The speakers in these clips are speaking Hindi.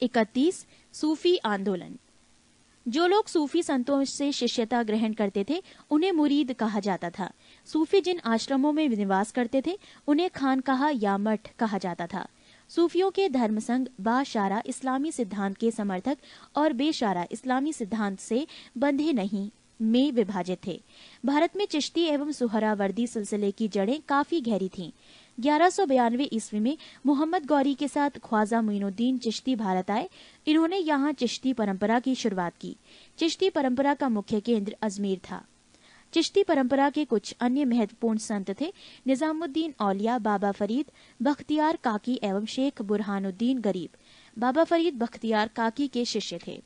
31 सूफी आंदोलन। जो लोग सूफी संतों से शिष्यता ग्रहण करते थे उन्हें मुरीद कहा जाता था। सूफी जिन आश्रमों में निवास करते थे उन्हें खानकाह या मठ कहा जाता था। सूफियों के धर्म संघ बाशारा इस्लामी सिद्धांत के समर्थक और बेशारा इस्लामी सिद्धांत से बंधे नहीं में विभाजित थे। भारत में चिश्ती एवं सुहरावर्दी सिलसिले की जड़ें काफी गहरी थीं। 1192 ईस्वी में मोहम्मद गौरी के साथ ख्वाजा मोइनुद्दीन चिश्ती भारत आए। इन्होंने यहाँ चिश्ती परंपरा की शुरुआत की। चिश्ती परंपरा का मुख्य केंद्र अजमेर था। चिश्ती परंपरा के कुछ अन्य महत्वपूर्ण संत थे निजामुद्दीन औलिया, बाबा फरीद बख्तियार काकी एवं शेख बुरहानुद्दीन गरीब। बाबा फरीद बख्तियार काकी के शिष्य थे।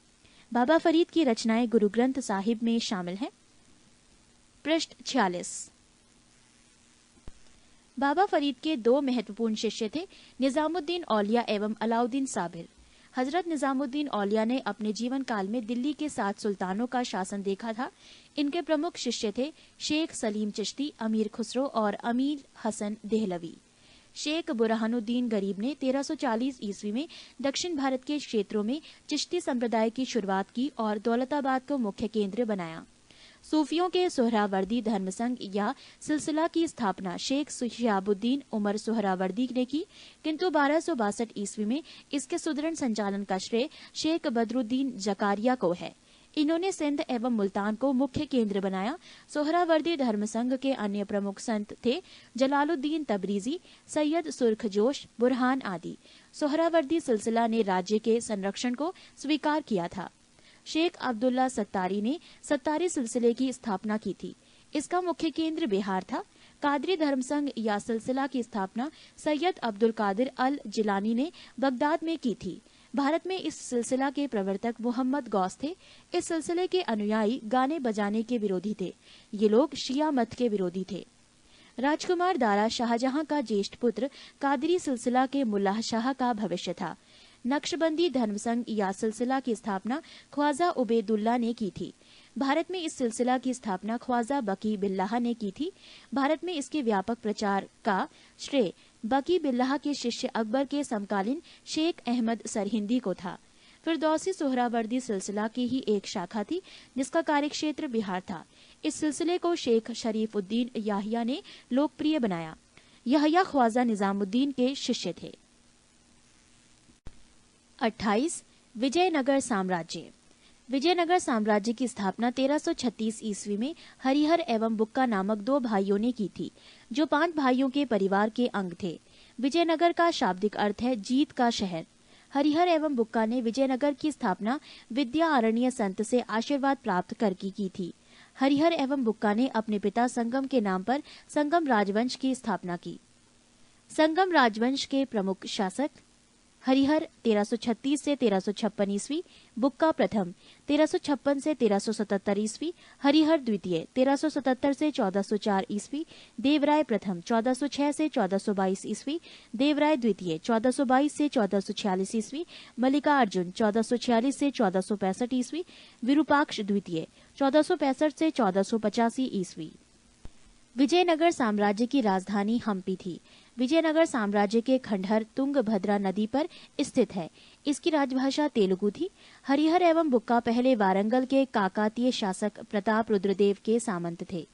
बाबा फरीद की रचनाएं गुरु ग्रंथ साहिब में शामिल हैं। पृष्ठ 46। बाबा फरीद के दो महत्वपूर्ण शिष्य थे निजामुद्दीन औलिया एवं अलाउद्दीन साबिर। हजरत निजामुद्दीन औलिया ने अपने जीवन काल में दिल्ली के 7 सुल्तानों का शासन देखा था। इनके प्रमुख शिष्य थे शेख सलीम चिश्ती, अमीर खुसरो और अमीर हसन देहलवी। शेख बुरहानुद्दीन गरीब ने 1340 ईस्वी में दक्षिण भारत के क्षेत्रों में चिश्ती संप्रदाय की शुरुआत की और दौलताबाद को मुख्य केंद्र बनाया। सूफियों के सोहरावर्दी धर्म संघ या सिलसिला की स्थापना शेख शिहाबुद्दीन उमर सोहरावर्दी ने की, किंतु 1262 ईस्वी में इसके सुदृढ़ संचालन का श्रेय शेख बदरुद्दीन जकारिया को है। इन्होंने सिंध एवं मुल्तान को मुख्य केंद्र बनाया। सोहरावर्दी धर्म संघ के अन्य प्रमुख संत थे जलालुद्दीन तबरीजी, सैयद सुर्खजोश, बुरहान आदि। सोहरावर्दी सिलसिला ने राज्य के संरक्षण को स्वीकार किया था। शेख अब्दुल्ला सत्तारी ने सत्तारी सिलसिले की स्थापना की थी। इसका मुख्य केंद्र बिहार था। कादरी धर्म संघ या सिलसिला की स्थापना सैयद अब्दुल कादिर अल जिलानी ने बगदाद में की थी। भारत में इस सिलसिला के प्रवर्तक मोहम्मद गौस थे। इस सिलसिले के अनुयायी गाने बजाने के विरोधी थे। ये लोग शिया मत के विरोधी थे। राजकुमार दारा शाहजहां का ज्येष्ठ पुत्र कादरी सिलसिला के मुल्लाह शाह का भविष्य था। नक्शबंदी धर्म संघ या सिलसिला की स्थापना ख्वाजा उबैदुल्ला ने की थी। भारत में इस सिलसिला की स्थापना ख्वाजा बकी बिल्लाह ने की थी। भारत में इसके व्यापक प्रचार का श्रेय बकी बिल्लाह के शिष्य अकबर के समकालीन शेख अहमद सरहिंदी को था। फिरदौसी सोहरावर्दी सिलसिला की ही एक शाखा थी जिसका कार्यक्षेत्र बिहार था। इस सिलसिले को शेख शरीफुद्दीन याहिया ने लोकप्रिय बनाया। याहिया ख्वाजा निजामुद्दीन के शिष्य थे। 28 विजयनगर साम्राज्य। विजयनगर साम्राज्य की स्थापना 1336 ईस्वी में हरिहर एवं बुक्का नामक 2 भाइयों ने की थी, जो 5 भाइयों के परिवार के अंग थे। विजयनगर का शाब्दिक अर्थ है जीत का शहर। हरिहर एवं बुक्का ने विजयनगर की स्थापना विद्यारण्य संत से आशीर्वाद प्राप्त करके की थी। हरिहर एवं बुक्का ने अपने पिता संगम के नाम पर संगम राजवंश की स्थापना की। संगम राजवंश के प्रमुख शासक हरिहर 1336 से 1356 ईस्वी, बुक्का प्रथम 1356 से 1377 ईस्वी, हरिहर द्वितीय 1377 से 1404 ईस्वी, देवराय प्रथम 1406 से 1422 ईस्वी, देवराय द्वितीय 1422 से 1446 ईस्वी, मल्लिकार्जुन 1446 से 1465 ईस्वी, विरूपाक्ष द्वितीय 1465 से 1485 ईस्वी। विजयनगर साम्राज्य की राजधानी हम्पी थी। विजयनगर साम्राज्य के खंडहर तुंगभद्रा नदी पर स्थित है। इसकी राजभाषा तेलुगु थी। हरिहर एवं बुक्का पहले वारंगल के काकातीय शासक प्रताप रुद्रदेव के सामंत थे।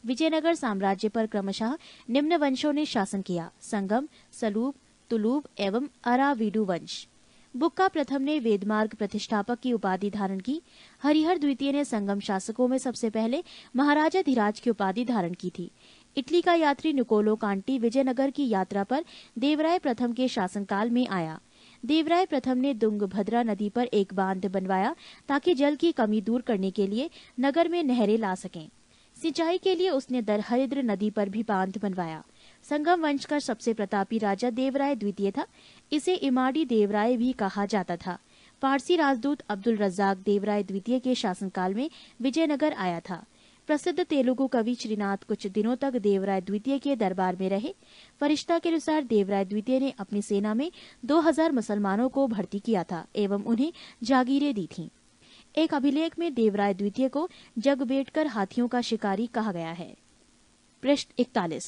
विजयनगर साम्राज्य पर क्रमशः निम्न वंशों ने शासन किया: संगम, सलूब, तुलूब एवं अराविडु वंश। बुक्का प्रथम ने वेदमार्ग प्रतिष्ठापक की उपाधि धारण की। हरिहर द्वितीय ने संगम शासकों में सबसे पहले महाराजा धीराज की उपाधि धारण की थी। इटली का यात्री निकोलो कांटी विजयनगर की यात्रा पर देवराय प्रथम के शासनकाल में आया। देवराय प्रथम ने तुंगभद्रा नदी पर एक बांध बनवाया ताकि जल की कमी दूर करने के लिए नगर में नहरें ला सकें। सिंचाई के लिए उसने दरहरिद्र नदी पर भी बांध बनवाया। संगम वंश का सबसे प्रतापी राजा देवराय द्वितीय था। इसे इमाड़ी देवराय भी कहा जाता था। फारसी राजदूत अब्दुल रज्जाक देवराय द्वितीय के शासनकाल में विजयनगर आया था। प्रसिद्ध तेलुगु कवि श्रीनाथ कुछ दिनों तक देवराय द्वितीय के दरबार में रहे। फरिश्ता के अनुसार देवराय द्वितीय ने अपनी सेना में 2000 मुसलमानों को भर्ती किया था एवं उन्हें जागीरें दी थीं। एक अभिलेख में देवराय द्वितीय को जगबेटकर हाथियों का शिकारी कहा गया है। पृष्ठ 41।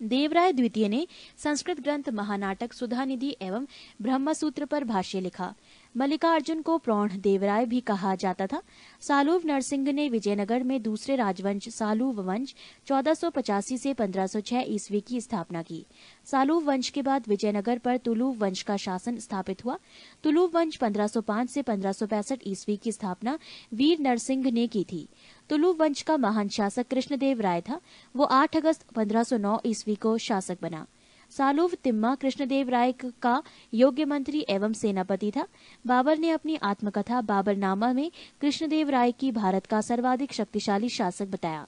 देवराय द्वितीय ने संस्कृत ग्रंथ महानाटक सुधानिधि एवं ब्रह्मसूत्र पर भाष्य लिखा। मल्लिकार्जुन को प्रौढ़ देवराय भी कहा जाता था। सालूव नरसिंह ने विजयनगर में दूसरे राजवंश सालूव वंश 1485 से 1506 ईस्वी की स्थापना की। सालूव वंश के बाद विजयनगर पर तुलुव वंश का शासन स्थापित हुआ। तुलुव वंश 1505 से 1565 ईस्वी की स्थापना वीर नरसिंह ने की थी। तुलुव वंश का महान शासक कृष्णदेव राय था। वो 8 अगस्त 1509 ईस्वी को शासक बना। सालूव तिम्मा कृष्णदेव राय का योग्य मंत्री एवं सेनापति था। बाबर ने अपनी आत्मकथा बाबरनामा में कृष्णदेव राय की भारत का सर्वाधिक शक्तिशाली शासक बताया।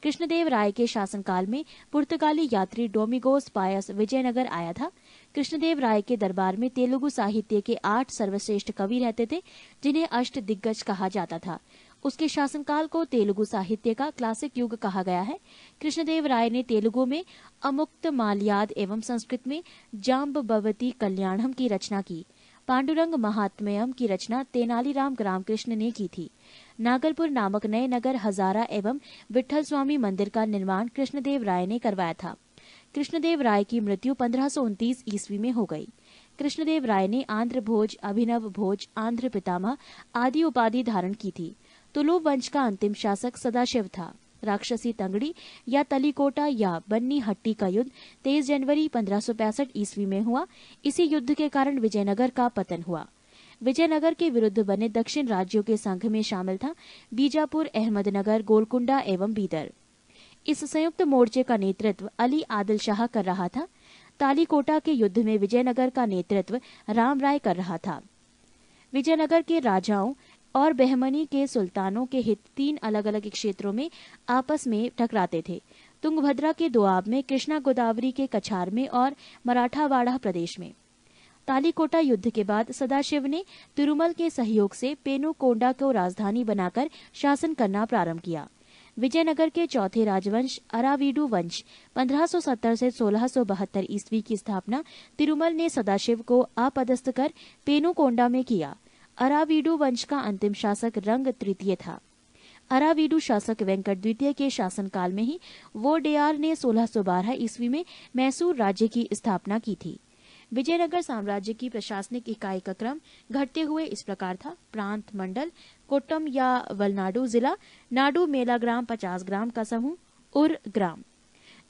कृष्णदेव राय के शासनकाल में पुर्तगाली यात्री डोमिगोस पायस विजयनगर आया था। कृष्णदेव राय के दरबार में तेलुगु साहित्य के 8 सर्वश्रेष्ठ कवि रहते थे, जिन्हें अष्ट दिग्गज कहा जाता था। उसके शासनकाल को तेलुगु साहित्य का क्लासिक युग कहा गया है। कृष्णदेव राय ने तेलुगु में अमुक्त माल्याद एवं संस्कृत में जाम्बवती कल्याणम की रचना की। पांडुरंग महात्म्यम की रचना तेनालीराम रामकृष्ण ने की थी। नागलपुर नामक नए नगर हजारा एवं विठल स्वामी मंदिर का निर्माण कृष्णदेव राय ने करवाया था। कृष्णदेव राय की मृत्यु 1529 ईस्वी में हो गई। कृष्णदेव राय ने आंध्र भोज, अभिनव भोज, आंध्र पितामह आदि उपाधि धारण की थी। तुलुव वंश का अंतिम शासक सदाशिव था। राक्षसी तंगड़ी या तलीकोटा या बन्नी हट्टी का युद्ध 23 जनवरी 1565 ईस्वी में हुआ। इसी युद्ध के कारण विजयनगर का पतन हुआ। विजयनगर के विरुद्ध बने दक्षिण राज्यों के संघ में शामिल था बीजापुर, अहमदनगर, गोलकुंडा एवं बीदर। इस संयुक्त मोर्चे का नेतृत्व अली आदिल शाह कर रहा था। तालीकोटा के युद्ध में विजयनगर का नेतृत्व राम राय कर रहा था। विजयनगर के राजाओं और बहमनी के सुल्तानों के हित 3 अलग अलग क्षेत्रों में आपस में टकराते थे। तुंगभद्रा के दोआब में, कृष्णा गोदावरी के कछार में और मराठावाड़ा प्रदेश में। तालीकोटा युद्ध के बाद सदाशिव ने तिरुमल के सहयोग से पेनुकोंडा को राजधानी बनाकर शासन करना प्रारंभ किया। विजयनगर के चौथे राजवंश अरावीडु वंश 1570 से 1672 ईस्वी की स्थापना तिरुमल ने सदाशिव को अपदस्थ कर पेनुकोंडा में किया। अरावीडु वंश का अंतिम शासक रंग तृतीय था। अरावीडु शासक वेंकट द्वितीय के शासनकाल में ही वोडेयार ने 1612 ईस्वी में मैसूर राज्य की स्थापना की थी। विजयनगर साम्राज्य की प्रशासनिक इकाई का क्रम घटते हुए इस प्रकार था: प्रांत मंडल, कोट्टम या वलनाडु जिला, नाडु मेला ग्राम 50 ग्राम का समूह, उर ग्राम।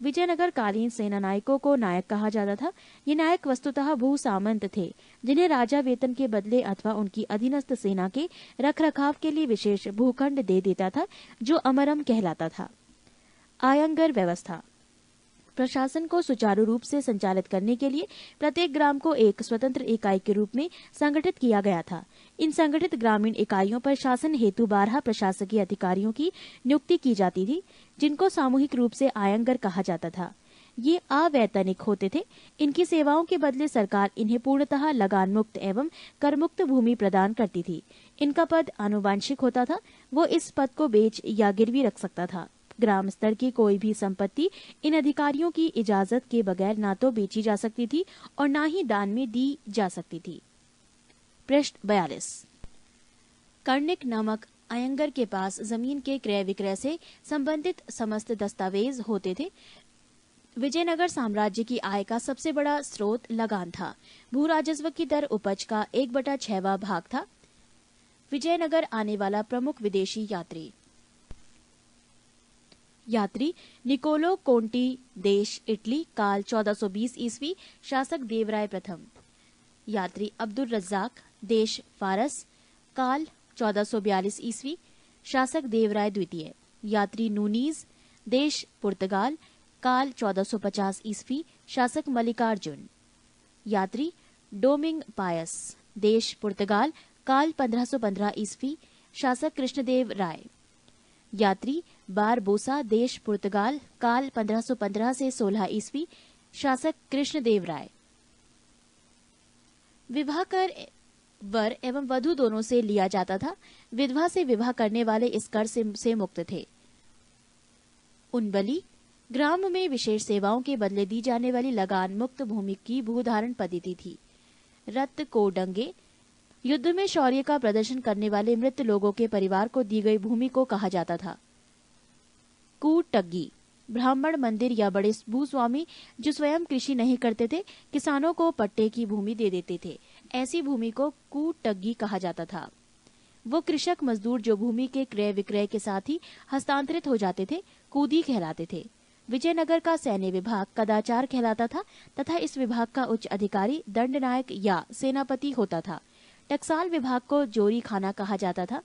विजयनगर कालीन सेना नायकों को नायक कहा जाता था। ये नायक वस्तुतः भू सामंत थे, जिन्हें राजा वेतन के बदले अथवा उनकी अधीनस्थ सेना के रखरखाव के लिए विशेष भूखंड दे देता था, जो अमरम कहलाता था। आयंगर व्यवस्था प्रशासन को सुचारू रूप से संचालित करने के लिए प्रत्येक ग्राम को एक स्वतंत्र इकाई के रूप में संगठित किया गया था। इन संगठित ग्रामीण इकाइयों पर शासन हेतु 12 प्रशासकीय अधिकारियों की नियुक्ति की जाती थी, जिनको सामूहिक रूप से आयंगर कहा जाता था। ये अवैतनिक होते थे। इनकी सेवाओं के बदले सरकार इन्हें पूर्णतः लगान मुक्त एवं करमुक्त भूमि प्रदान करती थी। इनका पद आनुवांशिक होता था। वो इस पद को बेच या गिरवी रख सकता था। ग्राम स्तर की कोई भी संपत्ति इन अधिकारियों की इजाजत के बगैर ना तो बेची जा सकती थी और ना ही दान में दी जा सकती थी। पृष्ठ 42। कर्णिक नामक अयंगर के पास जमीन के क्रय विक्रय से संबंधित समस्त दस्तावेज होते थे। विजयनगर साम्राज्य की आय का सबसे बड़ा स्रोत लगान था। भू राजस्व की दर उपज का 1/6वां भाग था। विजयनगर आने वाला प्रमुख विदेशी यात्री निकोलो कोंटी, देश इटली, काल 1420 ईस्वी, शासक देवराय प्रथम। यात्री अब्दुल रज्जाक, देश फारस, काल 1442 ईस्वी, शासक देवराय द्वितीय। यात्री नूनीज, देश पुर्तगाल, काल 1450 ईस्वी, शासक मल्लिकार्जुन। यात्री डोमिंग पायस, देश पुर्तगाल, काल 1515 ईस्वी, शासक कृष्णदेव राय। यात्री बारबोसा, देश पुर्तगाल, काल 1515 से 16 ईस्वी, शासक कृष्णदेव राय। विवाह कर वर एवं वधू दोनों से लिया जाता था। विधवा से विवाह करने वाले इस कर से मुक्त थे। उनबली ग्राम में विशेष सेवाओं के बदले दी जाने वाली लगान मुक्त भूमि की भूधारण पद्धति थी। रत कोडंगे युद्ध में शौर्य का प्रदर्शन करने वाले मृत लोगों के परिवार को दी गई भूमि को कहा जाता था। कूटग्गी ब्राह्मण, मंदिर या बड़े भूस्वामी जो स्वयं कृषि नहीं करते थे, किसानों को पट्टे की भूमि दे देते थे। ऐसी भूमि को कूटग्गी कहा जाता था। वो कृषक मजदूर जो भूमि के क्रय विक्रय के साथ ही हस्तांतरित हो जाते थे, कूदी कहलाते थे। विजयनगर का सैन्य विभाग कदाचार कहलाता था तथा इस विभाग का उच्च अधिकारी दंडनायक या सेनापति होता था। टकसाल विभाग को जोरी खाना कहा जाता था।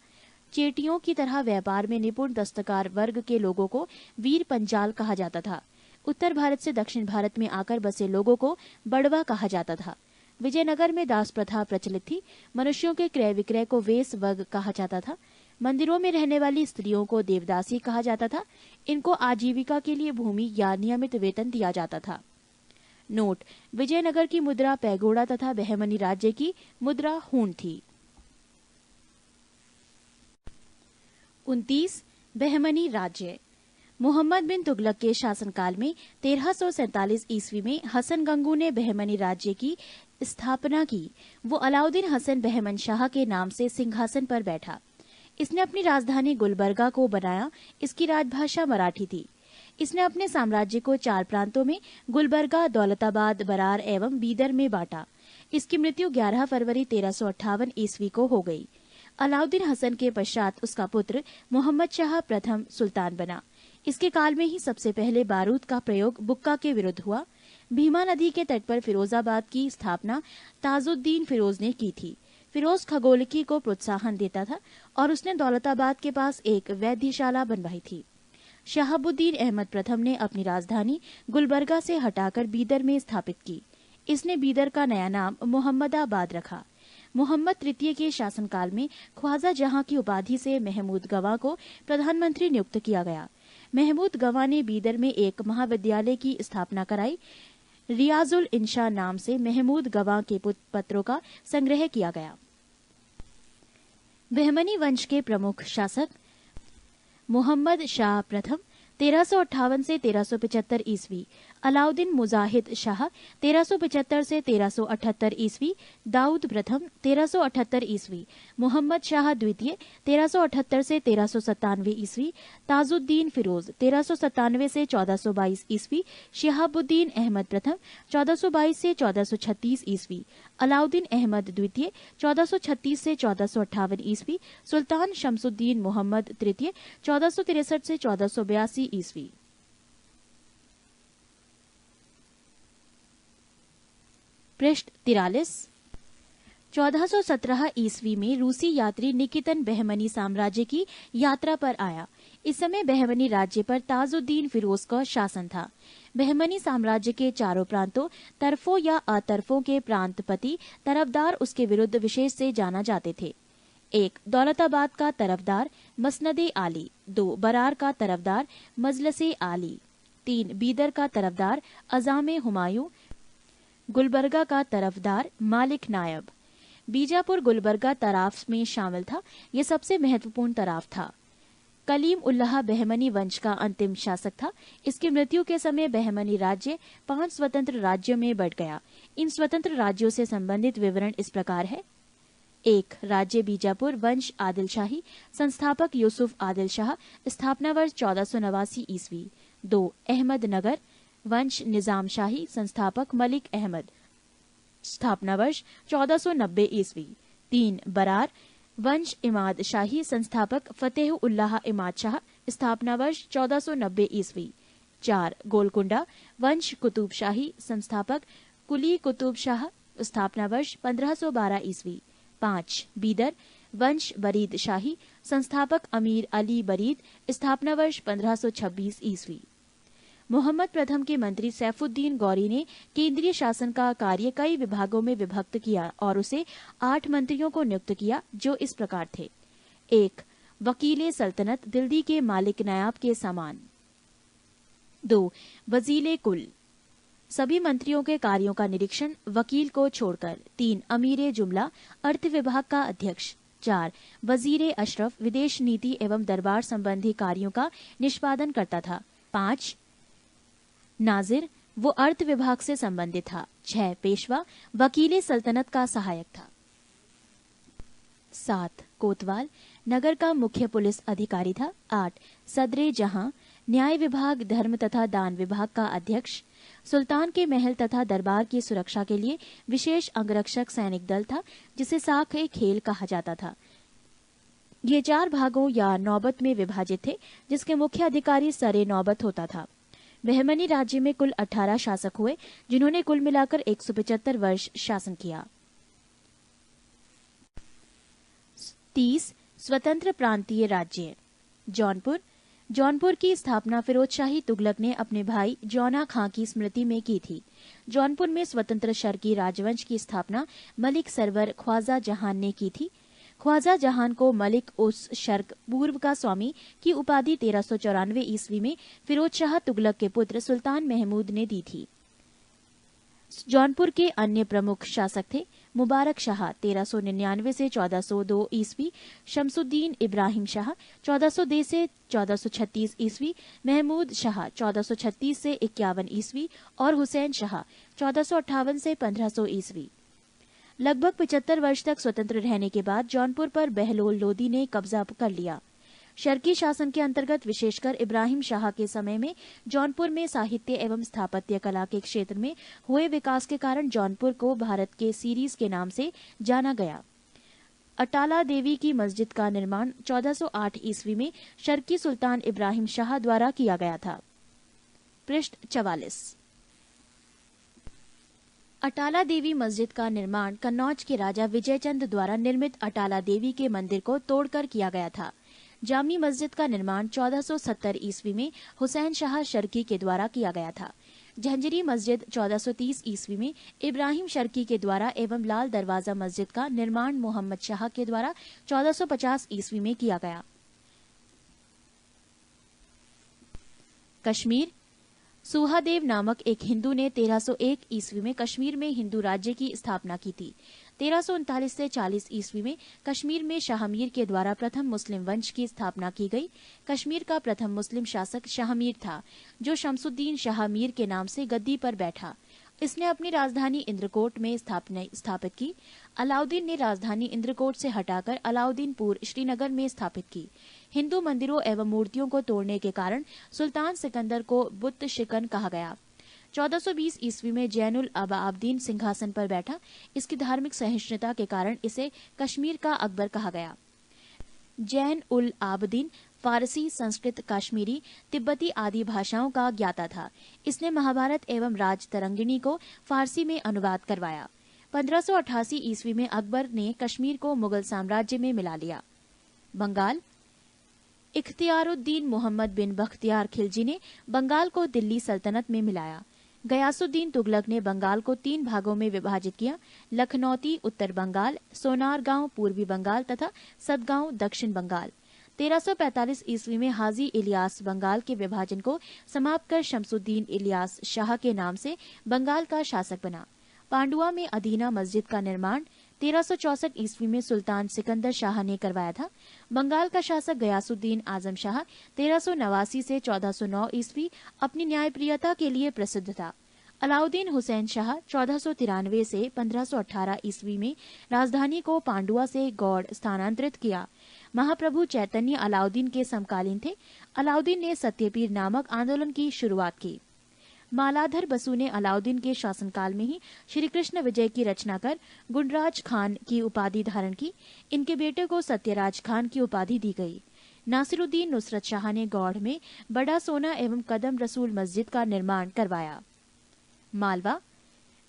चेटियों की तरह व्यापार में निपुण दस्तकार वर्ग के लोगों को वीर पंजाल कहा जाता था। उत्तर भारत से दक्षिण भारत में आकर बसे लोगों को बड़वा कहा जाता था। विजयनगर में दास प्रथा प्रचलित थी। मनुष्यों के क्रय विक्रय को वेश वर्ग कहा जाता था। मंदिरों में रहने वाली स्त्रियों को देवदासी कहा जाता था। इनको आजीविका के लिए भूमि या नियमित वेतन दिया जाता था। नोट: विजयनगर की मुद्रा पैगोड़ा तथा बहमनी राज्य की मुद्रा हूण थी। 29. बहमनी राज्य। मोहम्मद बिन तुगलक के शासनकाल में 1347 ईस्वी में हसन गंगू ने बहमनी राज्य की स्थापना की। वो अलाउद्दीन हसन बहमन शाह के नाम से सिंहासन पर बैठा। इसने अपनी राजधानी गुलबर्गा को बनाया। इसकी राजभाषा मराठी थी। इसने अपने साम्राज्य को 4 प्रांतों में गुलबर्गा, दौलताबाद, बरार एवं बीदर में बांटा। इसकी मृत्यु 11 फरवरी 1358 ईस्वी को हो गई। अलाउद्दीन हसन के पश्चात उसका पुत्र मोहम्मद शाह प्रथम सुल्तान बना। इसके काल में ही सबसे पहले बारूद का प्रयोग बुक्का के विरुद्ध हुआ। भीमा नदी के तट पर फिरोजाबाद की स्थापना ताजुद्दीन फिरोज ने की थी। फिरोज खगोलकी को प्रोत्साहन देता था और उसने दौलताबाद के पास एक वैद्यशाला बनवाई थी। शहाबुद्दीन अहमद प्रथम ने अपनी राजधानी गुलबर्गा से हटाकर बीदर में स्थापित की। इसने बीदर का नया नाम मोहम्मदाबाद रखा। मोहम्मद तृतीय के शासनकाल में ख्वाजा जहां की उपाधि से महमूद गवाह को प्रधानमंत्री नियुक्त किया गया। महमूद गवाह ने बीदर में एक महाविद्यालय की स्थापना कराई। रियाजुल इंशा नाम से महमूद गवाह के पत्रों का संग्रह किया गया। बहमनी वंश के प्रमुख शासक मोहम्मद शाह प्रथम 1358 से 1375 ईस्वी, अलाउद्दीन मुजाहिद शाह 1375 से 1378 ईस्वी, दाऊद प्रथम 1378 ईस्वी, मोहम्मद शाह द्वितीय 1378 से 1397 ईस्वी, ताजुद्दीन फिरोज 1397 से 1422 ईस्वी, शिहाबुद्दीन अहमद प्रथम 1422 से 1436 ईस्वी, अलाउद्दीन अहमद द्वितीय 1436 से 1458 ईस्वी, सुल्तान शमसुद्दीन मोहम्मद तृतीय 1463 से 1482 ईस्वी। पृष्ठ 43। 1417 ईस्वी में रूसी यात्री निकितन बहमनी साम्राज्य की यात्रा पर आया। इस समय बहमनी राज्य पर ताजुद्दीन फिरोज का शासन था। बहमनी साम्राज्य के चारों प्रांतों, तरफों या अतरफों के प्रांतपति तरफदार उसके विरुद्ध विशेष से जाना जाते थे। 1. दौलताबाद का तरफदार मसनदे आली। 2. बरार का तरफदार मजलसे आली। 3. बीदर का तरफदार अजामे हुमायूं। गुलबर्गा का तरफदार मालिक नायब। बीजापुर गुलबर्गा तराफ में शामिल था। यह सबसे महत्वपूर्ण तराफ था। कलीम उल्लाह बहमनी वंश का अंतिम शासक था। इसकी मृत्यु के समय बहमनी राज्य 5 स्वतंत्र राज्यों में बढ़ गया। इन स्वतंत्र राज्यों से संबंधित विवरण इस प्रकार है। 1. राज्य बीजापुर वंश आदिल शाही, संस्थापक यूसुफ आदिल शाह, स्थापना वर्ष 1489 ईस्वी। 2. अहमद नगर वंश निजाम शाही, संस्थापक मलिक अहमद, स्थापना वर्ष 1490 ईस्वी। 3. बरार वंश इमाद शाही, संस्थापक फतेह उल्लाह इमाद शाह, स्थापना वर्ष 1490 ईस्वी। 4. गोलकुंडा वंश कुतुब शाही, संस्थापक कुली कुतुब शाह, स्थापना वर्ष 1512 ईस्वी। 5. बीदर वंश बरीद शाही, संस्थापक अमीर अली बरीद, स्थापना वर्ष 1526 ईस्वी। मोहम्मद प्रथम के मंत्री सैफुद्दीन गौरी ने केंद्रीय शासन का कार्य कई विभागों में विभक्त किया और उसे 8 मंत्रियों को नियुक्त किया, जो इस प्रकार थे। 1. वकीले सल्तनत, दिल्ली के मालिक नायाब के समान। 2. वजीले कुल, सभी मंत्रियों के कार्यों का निरीक्षण वकील को छोड़कर। 3. अमीरे जुमला, अर्थ विभाग का अध्यक्ष। 4. वजीरे अशरफ, विदेश नीति एवं दरबार संबंधी कार्यों का निष्पादन करता था। 5. नाजिर, वो अर्थ विभाग से संबंधित था। 6. पेशवा, वकीले सल्तनत का सहायक था। 7. कोतवाल, नगर का मुख्य पुलिस अधिकारी था। 8. सदरे जहां, न्याय विभाग, धर्म तथा दान विभाग का अध्यक्ष, सुल्तान के महल तथा दरबार की सुरक्षा के लिए विशेष अंगरक्षक सैनिक दल था, जिसे साख-ए-खेल कहा जाता था। ये 4 भागों या नौबत में विभाजित थे, जिसके मुख्य अधिकारी सर-ए-नौबत होता था। बहमनी राज्य में कुल 18 शासक हुए, जिन्होंने कुल मिलाकर 175 वर्ष शासन किया। 30 स्वतंत्र प्रांतीय राज्य। जौनपुर की स्थापना फिरोज शाही तुगलक ने अपने भाई जौना खां की स्मृति में की थी। जौनपुर में स्वतंत्र शर्की राजवंश की स्थापना मलिक सरवर ख्वाजा जहान ने की थी। ख्वाजा जहान को मलिक उस शर्क पूर्व का स्वामी की उपाधि 1394 ईस्वी में फिरोज शाह तुगलक के पुत्र सुल्तान महमूद ने दी थी। जौनपुर के अन्य प्रमुख शासक थे मुबारक शाह 1399 से 1402 ईस्वी, शमसुद्दीन इब्राहिम शाह 1402 से 1436 ईस्वी, महमूद शाह 1436 से 51 ईस्वी और हुसैन शाह 1458 से 1500 ईस्वी। लगभग 75 वर्ष तक स्वतंत्र रहने के बाद जौनपुर पर बहलोल लोदी ने कब्जा कर लिया। शर्की शासन के अंतर्गत विशेषकर इब्राहिम शाह के समय में जौनपुर में साहित्य एवं स्थापत्य कला के क्षेत्र में हुए विकास के कारण जौनपुर को भारत के सीरीज के नाम से जाना गया। अटाला देवी की मस्जिद का निर्माण 1408 ईस्वी में शर्की सुल्तान इब्राहिम शाह द्वारा किया गया था। पृष्ठ 44। अटाला देवी मस्जिद का निर्माण कन्नौज के राजा विजयचंद द्वारा निर्मित अटाला देवी के मंदिर को तोड़कर किया गया था। जामी मस्जिद का निर्माण 1470 ईस्वी में हुसैन शाह शर्की के द्वारा किया गया था। झंझरी मस्जिद 1430 ईस्वी में इब्राहिम शर्की के द्वारा एवं लाल दरवाजा मस्जिद का निर्माण मोहम्मद शाह के द्वारा 1450 ईस्वी में किया गया। कश्मीर। सुहादेव नामक एक हिंदू ने 1301 ईस्वी में कश्मीर में हिंदू राज्य की स्थापना की थी। 1339 से 40 ईस्वी में कश्मीर में शाहमीर के द्वारा प्रथम मुस्लिम वंश की स्थापना की गई। कश्मीर का प्रथम मुस्लिम शासक शाहमीर था, जो शमसुद्दीन शाहमीर के नाम से गद्दी पर बैठा। इसने अपनी राजधानी इंद्रकोट में स्थापित की। अलाउद्दीन ने राजधानी इंद्रकोट से हटाकर अलाउद्दीनपुर श्रीनगर में स्थापित की। हिंदू मंदिरों एवं मूर्तियों को तोड़ने के कारण सुल्तान सिकंदर को बुत शिकन कहा गया। 1420 ईस्वी में जैनुल अबादीन सिंहासन पर बैठा। इसकी धार्मिक सहिष्णुता के कारण इसे कश्मीर का अकबर कहा गया। जैन उल आबदीन फारसी, संस्कृत, कश्मीरी, तिब्बती आदि भाषाओं का ज्ञाता था। इसने महाभारत एवं राजतरंगिणी को फारसी में अनुवाद करवाया। 1588 ईस्वी में अकबर ने कश्मीर को मुगल साम्राज्य में मिला लिया। बंगाल। इख्तियारुद्दीन मोहम्मद बिन बख्तियार खिलजी ने बंगाल को दिल्ली सल्तनत में मिलाया। गयासुद्दीन तुगलक ने बंगाल को 3 भागों में विभाजित किया: लखनौती उत्तर बंगाल, सोनारगांव पूर्वी बंगाल तथा सदगांव दक्षिण बंगाल। 1345 ईस्वी में हाजी इलियास बंगाल के विभाजन को समाप्त कर शमसुद्दीन इलियास शाह के नाम से बंगाल का शासक बना। पांडुआ में अदीना मस्जिद का निर्माण 1364 ईस्वी में सुल्तान सिकंदर शाह ने करवाया था। बंगाल का शासक गयासुद्दीन आजम शाह 1389 से 1409 ईस्वी अपनी न्यायप्रियता के लिए प्रसिद्ध था। अलाउद्दीन हुसैन शाह 1493 से 1518 ईस्वी में राजधानी को पांडुआ से गौड़ स्थानांतरित किया। महाप्रभु चैतन्य अलाउद्दीन के समकालीन थे। अलाउद्दीन ने सत्यपीर नामक आंदोलन की शुरुआत की। मालाधर बसु ने अलाउद्दीन के शासनकाल में ही श्री कृष्ण विजय की रचना कर गुंडराज खान की उपाधि धारण की। इनके बेटे को सत्यराज खान की उपाधि दी गई। नासिरुद्दीन नुसरत शाह ने गौड़ में बड़ा सोना एवं कदम रसूल मस्जिद का निर्माण करवाया। मालवा।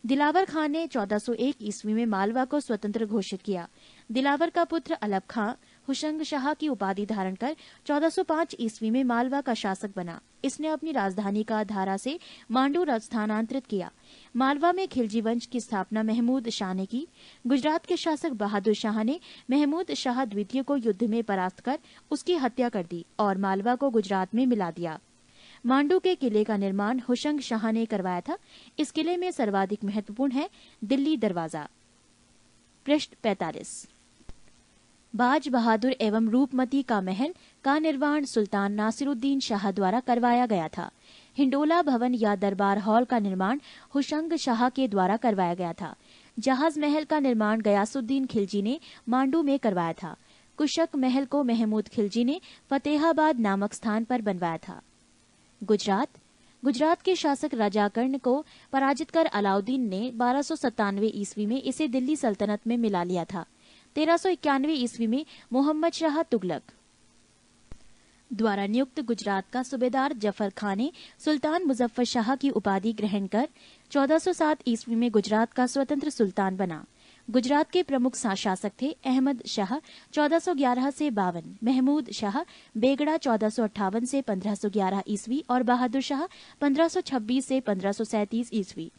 दिलावर खान ने 1401 ईस्वी में मालवा को स्वतंत्र घोषित किया। दिलावर का पुत्र अलब खां हुशंग शाह की उपाधि धारण कर 1405 ईस्वी में मालवा का शासक बना। इसने अपनी राजधानी का धारा से मांडू स्थानांतरित किया। मालवा में खिलजी वंश की स्थापना महमूद शाह ने की। गुजरात के शासक बहादुर शाह ने महमूद शाह द्वितीय को युद्ध में परास्त कर उसकी हत्या कर दी और मालवा को गुजरात में मिला दिया। मांडू के किले का निर्माण हुशंग शाह ने करवाया था। इस किले में सर्वाधिक महत्वपूर्ण है दिल्ली दरवाजा। पृष्ठ 45। बाज बहादुर एवं रूपमती का महल का निर्माण सुल्तान नासिरुद्दीन शाह द्वारा करवाया गया था। हिंडोला भवन या दरबार हॉल का निर्माण हुशंग शाह के द्वारा करवाया गया था। जहाज महल का निर्माण गयासुद्दीन खिलजी ने मांडू में करवाया था। कुशक महल को महमूद खिलजी ने फतेहाबाद नामक स्थान पर बनवाया था। गुजरात के शासक राजा कर्ण को पराजित कर अलाउद्दीन ने 1297 ईस्वी में इसे दिल्ली सल्तनत में मिला लिया था। 1391 ईस्वी में मोहम्मद शाह तुगलक द्वारा नियुक्त गुजरात का सूबेदार जफर खान ने सुल्तान मुजफ्फर शाह की उपाधि ग्रहण कर 1407 ईस्वी में गुजरात का स्वतंत्र सुल्तान बना। गुजरात के प्रमुख शासक थे अहमद शाह 1411 से 52, महमूद शाह बेगड़ा 1458 से 1511 ईस्वी और बहादुर शाह 1526 से 1537 ईस्वी।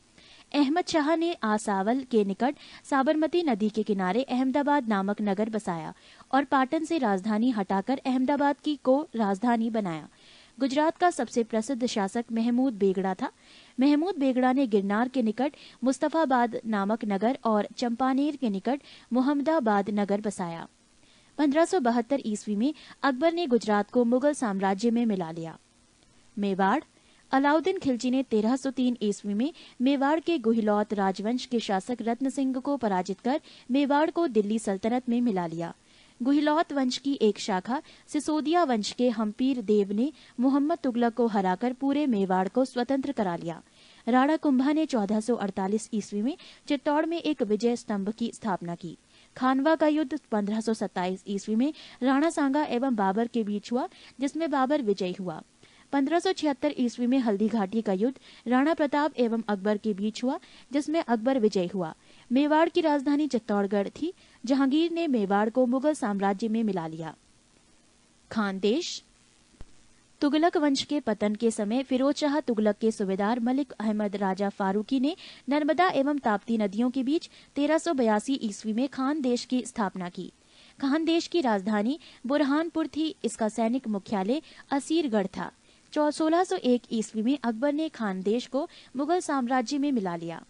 अहमद शाह ने आसावल के निकट साबरमती नदी के किनारे अहमदाबाद नामक नगर बसाया और पाटन से राजधानी हटाकर अहमदाबाद को राजधानी बनाया। गुजरात का सबसे प्रसिद्ध शासक महमूद बेगड़ा था। महमूद बेगड़ा ने गिरनार के निकट मुस्तफाबाद नामक नगर और चंपानेर के निकट मुहम्मदाबाद नगर बसाया। 1572 ईस्वी में अकबर ने गुजरात को मुगल साम्राज्य में मिला लिया। मेवाड़ अलाउद्दीन खिलजी ने 1303 ईस्वी में मेवाड़ के गुहिलौत राजवंश के शासक रत्न सिंह को पराजित कर मेवाड़ को दिल्ली सल्तनत में मिला लिया। गुहिलौत वंश की एक शाखा सिसोदिया वंश के हम्पीर देव ने मोहम्मद तुगलक को हराकर पूरे मेवाड़ को स्वतंत्र करा लिया। राणा कुंभा ने 1448 ईस्वी में चित्तौड़ में एक विजय स्तंभ की स्थापना की। खानवा का युद्ध 1527 ईस्वी में राणा सांगा एवं बाबर के बीच हुआ, जिसमें बाबर विजयी हुआ। 1576 ईस्वी में हल्दी घाटी का युद्ध राणा प्रताप एवं अकबर के बीच हुआ, जिसमें अकबर विजयी हुआ। मेवाड़ की राजधानी चित्तौड़गढ़ थी। जहांगीर ने मेवाड़ को मुगल साम्राज्य में मिला लिया। खानदेश तुगलक वंश के पतन के समय फिरोज शाह तुगलक के सूबेदार मलिक अहमद राजा फारूकी ने नर्मदा एवं ताप्ती नदियों के बीच 1382 ईस्वी में खानदेश की स्थापना की। खानदेश की राजधानी बुरहानपुर थी। इसका सैनिक मुख्यालय असीरगढ़ था। 1601 ईस्वी में अकबर ने खानदेश को मुगल साम्राज्य में मिला लिया।